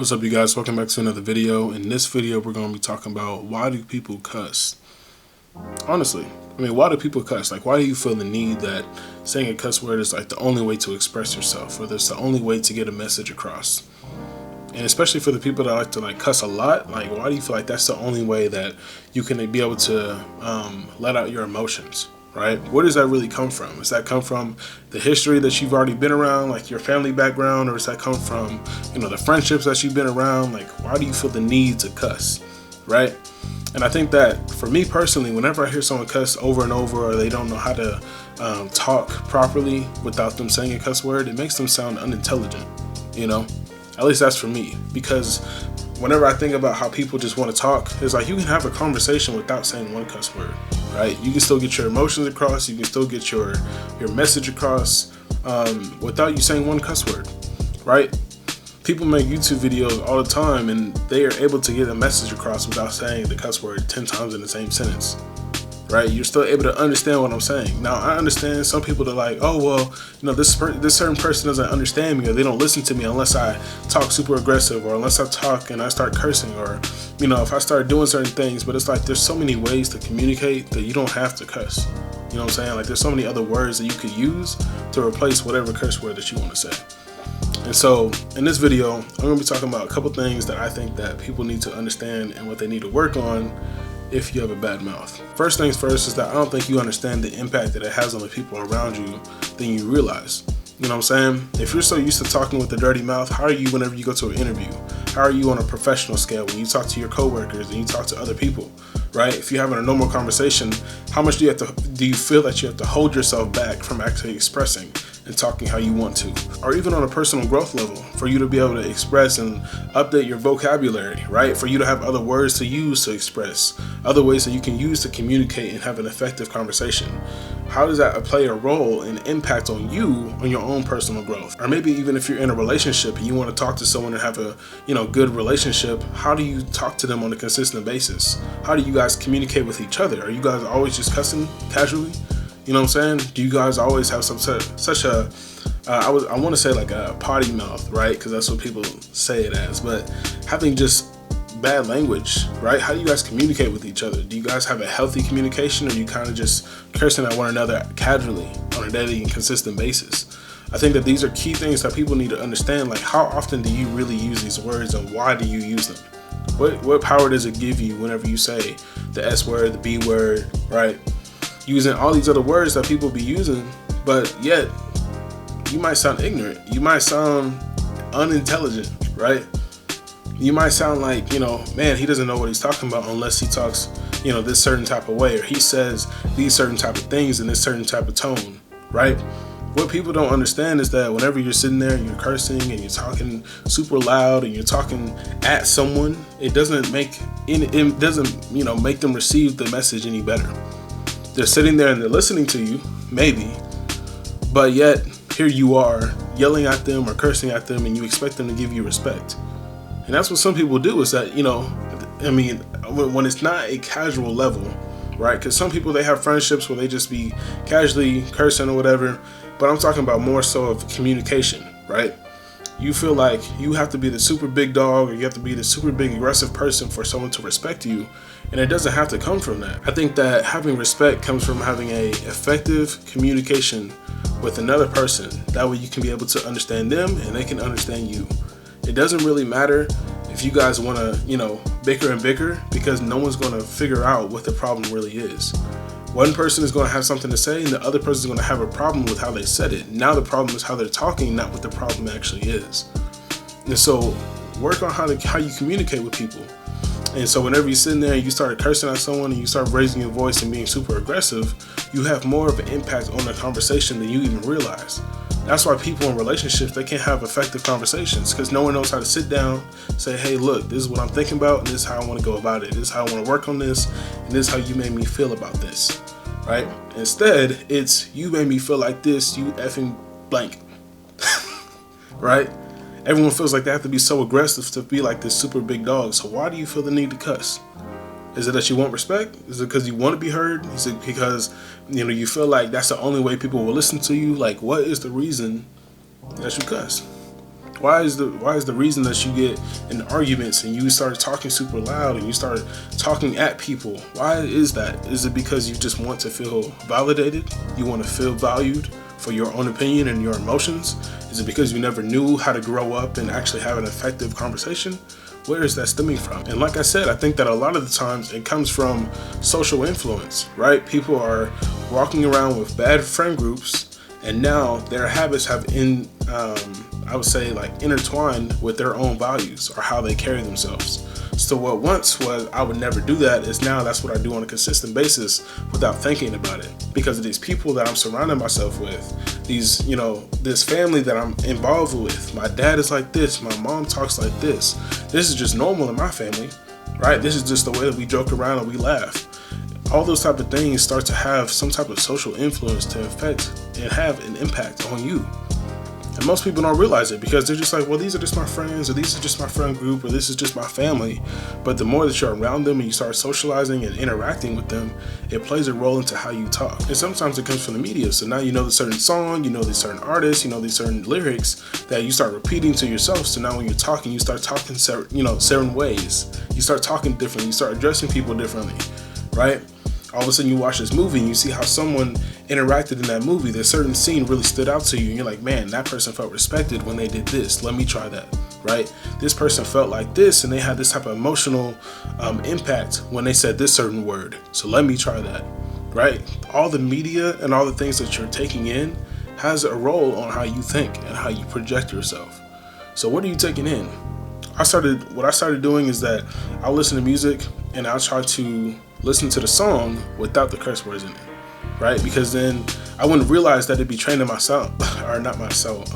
What's up, you guys? Welcome back to another video. In this video, we're going to be talking about why do people cuss? Honestly, why do people cuss? Like, why do you feel the need that saying a cuss word is like the only way to express yourself, or that's the only way to get a message across? And especially for the people that like to cuss a lot, like, why do you feel like that's the only way that you can be able to let out your emotions? Right? Where does that really come from? Does that come from the history that you've already been around, like your family background, or does that come from, the friendships that you've been around? Like, why do you feel the need to cuss? Right? And I think that for me personally, whenever I hear someone cuss over and over, or they don't know how to talk properly without them saying a cuss word, it makes them sound unintelligent. At least that's for me, because whenever I think about how people just want to talk, it's like you can have a conversation without saying one cuss word, right? You can still get your emotions across, you can still get your message across without you saying one cuss word, right? People make YouTube videos all the time and they are able to get a message across without saying the cuss word 10 times in the same sentence, right? You're still able to understand what I'm saying. Now, I understand some people that are like, oh, well, this certain person doesn't understand me, or they don't listen to me unless I talk super aggressive, or unless I talk and I start cursing, or, if I start doing certain things. But it's like there's so many ways to communicate that you don't have to cuss. You know what I'm saying? Like, there's so many other words that you could use to replace whatever curse word that you want to say. And so in this video, I'm going to be talking about a couple things that I think that people need to understand and what they need to work on if you have a bad mouth. First things first is that I don't think you understand the impact that it has on the people around you than you realize. You know what I'm saying? If you're so used to talking with a dirty mouth, how are you whenever you go to an interview? How are you on a professional scale when you talk to your coworkers and you talk to other people, right? If you're having a normal conversation, how much do you feel that you have to hold yourself back from actually expressing and talking how you want to? Or even on a personal growth level, for you to be able to express and update your vocabulary, right? For you to have other words to use to express, other ways that you can use to communicate and have an effective conversation. How does that play a role and impact on you, on your own personal growth? Or maybe even if you're in a relationship and you want to talk to someone and have a good relationship, how do you talk to them on a consistent basis? How do you guys communicate with each other? Are you guys always just cussing casually? You know what I'm saying? Do you guys always have such a I want to say like a potty mouth, right? Because that's what people say it as. But having just bad language, right? How do you guys communicate with each other? Do you guys have a healthy communication, or are you kind of just cursing at one another casually on a daily and consistent basis? I think that these are key things that people need to understand. Like, how often do you really use these words, and why do you use them? What power does it give you whenever you say the S word, the B word, right? Using all these other words that people be using, but yet you might sound ignorant. You might sound unintelligent, right? You might sound like, man, he doesn't know what he's talking about unless he talks, this certain type of way, or he says these certain type of things in this certain type of tone, right? What people don't understand is that whenever you're sitting there and you're cursing and you're talking super loud and you're talking at someone, it doesn't make them receive the message any better. They're sitting there and they're listening to you, maybe, but yet here you are yelling at them or cursing at them, and you expect them to give you respect. And that's what some people do, is that, when it's not a casual level, right? Because some people, they have friendships where they just be casually cursing or whatever, but I'm talking about more so of communication, right? You feel like you have to be the super big dog, or you have to be the super big aggressive person for someone to respect you, and it doesn't have to come from that. I think that having respect comes from having a effective communication with another person. That way you can be able to understand them and they can understand you. It doesn't really matter if you guys want to, bicker and bicker, because no one's going to figure out what the problem really is. One person is going to have something to say, and the other person is going to have a problem with how they said it. Now the problem is how they're talking, not what the problem actually is. And so work on how you communicate with people. And so whenever you're sitting there and you start cursing at someone and you start raising your voice and being super aggressive, you have more of an impact on the conversation than you even realize. That's why people in relationships, they can't have effective conversations, because no one knows how to sit down, say, hey, look, this is what I'm thinking about, and this is how I want to go about it. This is how I want to work on this, and this is how you made me feel about this, right? Instead, it's, you made me feel like this, you effing blank, right? Everyone feels like they have to be so aggressive to be like this super big dog. So why do you feel the need to cuss? Is it that you want respect? Is it because you want to be heard? Is it because, you feel like that's the only way people will listen to you? Like, what is the reason that you cuss? Why is the reason that you get in arguments and you start talking super loud and you start talking at people? Why is that? Is it because you just want to feel validated? You want to feel valued for your own opinion and your emotions? Is it because you never knew how to grow up and actually have an effective conversation? Where is that stemming from? And like I said, I think that a lot of the times it comes from social influence, right? People are walking around with bad friend groups, and now their habits have I would say like intertwined with their own values or how they carry themselves. So what once was I would never do that is now that's what I do on a consistent basis without thinking about it, because of these people that I'm surrounding myself with, these, this family that I'm involved with. My dad is like this, my mom talks like this. This is just normal in my family, right? This is just the way that we joke around and we laugh. All those type of things start to have some type of social influence to affect and have an impact on you. And most people don't realize it because they're just like, well, these are just my friends, or these are just my friend group, or this is just my family. But the more that you're around them and you start socializing and interacting with them, it plays a role into how you talk. And sometimes it comes from the media. So now you know the certain song, you know these certain artists, you know these certain lyrics that you start repeating to yourself. So now when you're talking, you start talking certain ways. You start talking differently. You start addressing people differently, right? All of a sudden you watch this movie and you see how someone interacted in that movie. There's certain scene really stood out to you and you're like, man, that person felt respected when they did this. Let me try that, right? This person felt like this and they had this type of emotional impact when they said this certain word. So let me try that, right? All the media and all the things that you're taking in has a role on how you think and how you project yourself. So what are you taking in? What I started doing is that I'll listen to music and I'll try to listen to the song without the curse words in it, right? Because then I wouldn't realize that it'd be training myself, or not myself,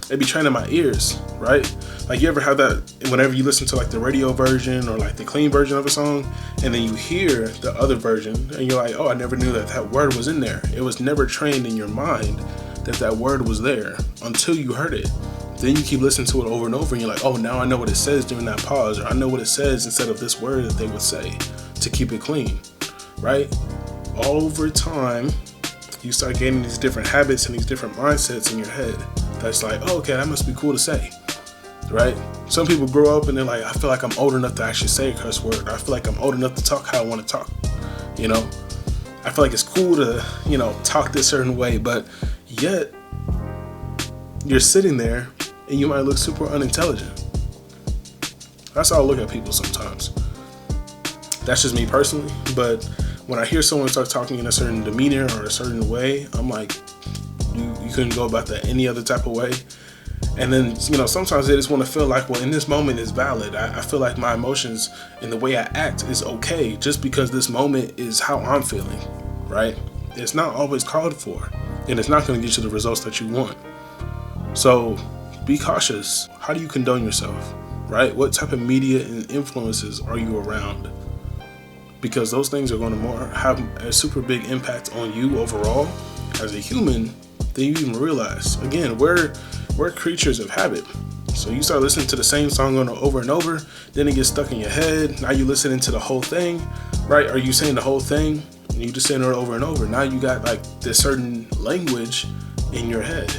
it'd be training my ears, right? Like you ever have that whenever you listen to like the radio version or like the clean version of a song, and then you hear the other version and you're like, oh, I never knew that that word was in there. It was never trained in your mind that that word was there until you heard it. Then you keep listening to it over and over and you're like, oh, now I know what it says during that pause, or I know what it says instead of this word that they would say to keep it clean, right? Over time, you start gaining these different habits and these different mindsets in your head. That's like, oh, okay, that must be cool to say, right? Some people grow up and they're like, I feel like I'm old enough to actually say a curse word. I feel like I'm old enough to talk how I want to talk, I feel like it's cool to, talk this certain way, but yet you're sitting there and you might look super unintelligent. That's how I look at people sometimes. That's just me personally, but when I hear someone start talking in a certain demeanor or a certain way, I'm like, you couldn't go about that any other type of way. And then, sometimes they just want to feel like, well, in this moment is valid. I feel like my emotions and the way I act is okay just because this moment is how I'm feeling, right? It's not always called for, and it's not going to get you the results that you want. So be cautious. How do you condone yourself, right? What type of media and influences are you around? Because those things are going to have a super big impact on you overall as a human than you even realize. Again, we're creatures of habit. So you start listening to the same song over and over, then it gets stuck in your head. Now you're listening to the whole thing, right? Are you saying the whole thing? And you just saying it over and over. Now you got like this certain language in your head,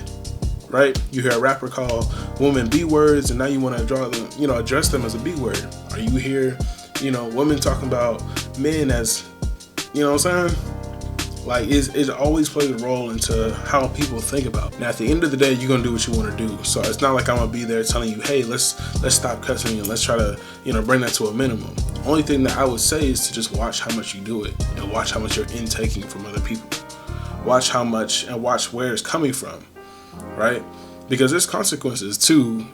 right? You hear a rapper call women B words, and now you want to draw them, address them as a B word. Or you hear, women talking about men as, what I'm saying? Like it always plays a role into how people think about it. Now at the end of the day, you're gonna do what you want to do. So it's not like I'm gonna be there telling you, hey, let's stop cussing and let's try to bring that to a minimum. Only thing that I would say is to just watch how much you do it and watch how much you're intaking from other people. Watch how much and watch where it's coming from, right? Because there's consequences to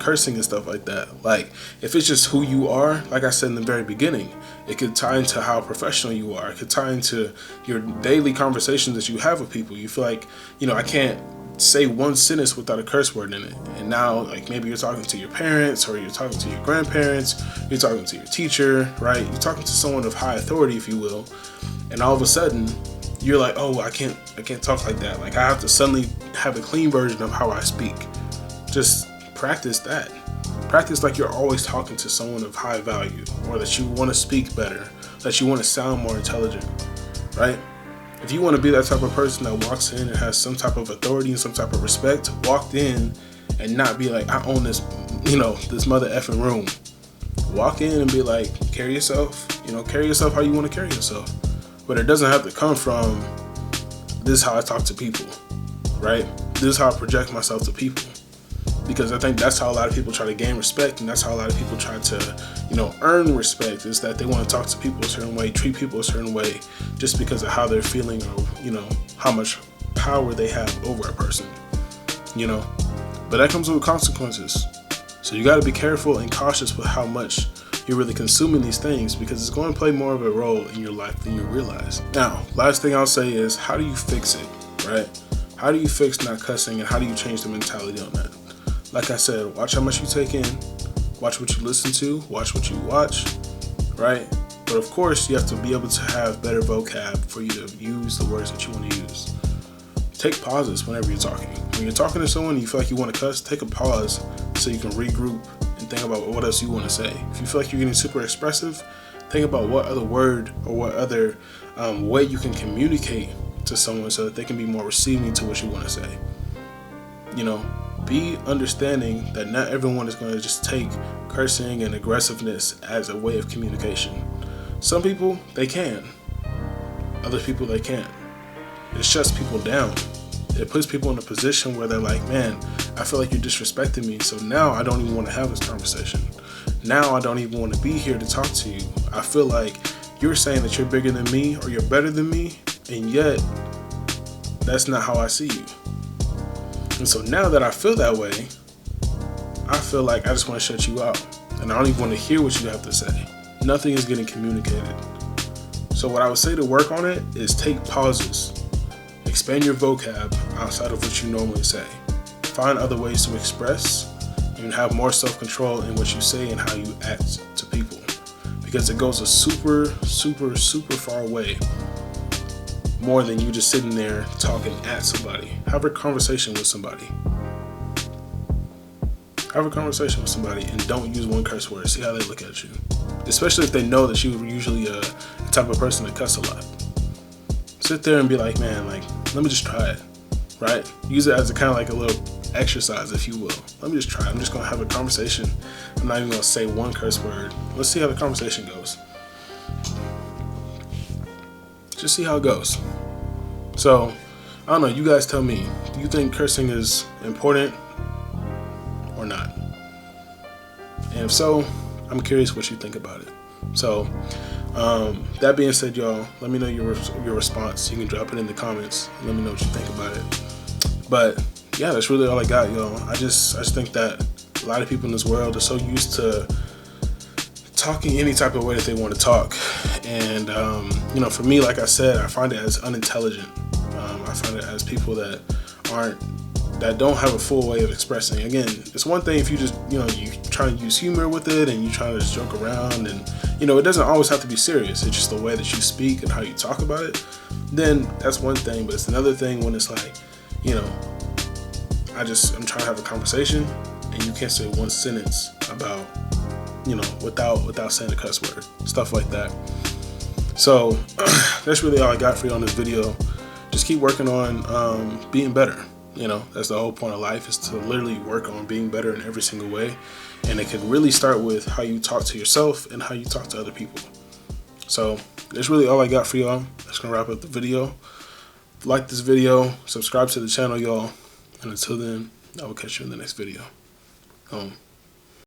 cursing and stuff like that. Like if it's just who you are, like I said in the very beginning, it could tie into how professional you are. It could tie into your daily conversations that you have with people. You feel like, I can't say one sentence without a curse word in it. And now, like maybe you're talking to your parents or you're talking to your grandparents, you're talking to your teacher, right? You're talking to someone of high authority, if you will. And all of a sudden, you're like, oh, I can't talk like that. Like I have to suddenly have a clean version of how I speak. Just practice that. Practice like you're always talking to someone of high value, or that you want to speak better, that you want to sound more intelligent, right? If you want to be that type of person that walks in and has some type of authority and some type of respect, walk in and not be like, I own this, this mother effing room. Walk in and be like, carry yourself, carry yourself how you want to carry yourself. But it doesn't have to come from, this is how I talk to people, right? This is how I project myself to people. Because I think that's how a lot of people try to gain respect, and that's how a lot of people try to, earn respect, is that they want to talk to people a certain way, treat people a certain way, just because of how they're feeling, or, how much power they have over a person, But that comes with consequences. So you got to be careful and cautious with how much you're really consuming these things, because it's going to play more of a role in your life than you realize. Now, last thing I'll say is, how do you fix it, right? How do you fix not cussing, and how do you change the mentality on that? Like I said, watch how much you take in, watch what you listen to, watch what you watch, right? But of course, you have to be able to have better vocab for you to use the words that you want to use. Take pauses whenever you're talking. When you're talking to someone and you feel like you want to cuss, take a pause so you can regroup and think about what else you want to say. If you feel like you're getting super expressive, think about what other word or what other way you can communicate to someone so that they can be more receiving to what you want to say. Be understanding that not everyone is going to just take cursing and aggressiveness as a way of communication. Some people, they can. Other people, they can't. It shuts people down. It puts people in a position where they're like, man, I feel like you're disrespecting me, so now I don't even want to have this conversation. Now I don't even want to be here to talk to you. I feel like you're saying that you're bigger than me or you're better than me, and yet that's not how I see you. And so now that I feel that way, I feel like I just want to shut you out, and I don't even want to hear what you have to say. Nothing is getting communicated. So what I would say to work on it is take pauses. Expand your vocab outside of what you normally say. Find other ways to express and have more self-control in what you say and how you act to people. Because it goes a super, super, super far way. More than you just sitting there talking at somebody. Have a conversation with somebody. Have a conversation with somebody and don't use one curse word. See how they look at you. Especially if they know that you're usually the type of person to cuss a lot. Sit there and be like, man, let me just try it, right? Use it as a kind of like a little exercise, if you will. Let me just try it. I'm just going to have a conversation. I'm not even going to say one curse word. Let's see how the conversation goes. Just see how it goes. So, I don't know, you guys tell me, do you think cursing is important or not? And if so, I'm curious what you think about it. So, that being said, y'all, let me know your response. You can drop it in the comments. Let me know what you think about it. But yeah, that's really all I got, y'all. I just think that a lot of people in this world are so used to talking any type of way that they want to talk, and for me, like I said, I find it as unintelligent. I find it as people that don't have a full way of expressing. Again, it's one thing if you just you try to use humor with it and you try to just joke around, and it doesn't always have to be serious. It's just the way that you speak and how you talk about it. Then that's one thing, but it's another thing when it's like, I'm trying to have a conversation and you can't say one sentence about without saying a cuss word, stuff like that. So that's really all I got for you on this video. Just keep working on being better. That's the whole point of life, is to literally work on being better in every single way. And it can really start with how you talk to yourself and how you talk to other people. So that's really all I got for y'all. That's gonna wrap up the video. Like this video, subscribe to the channel, y'all. And until then, I will catch you in the next video.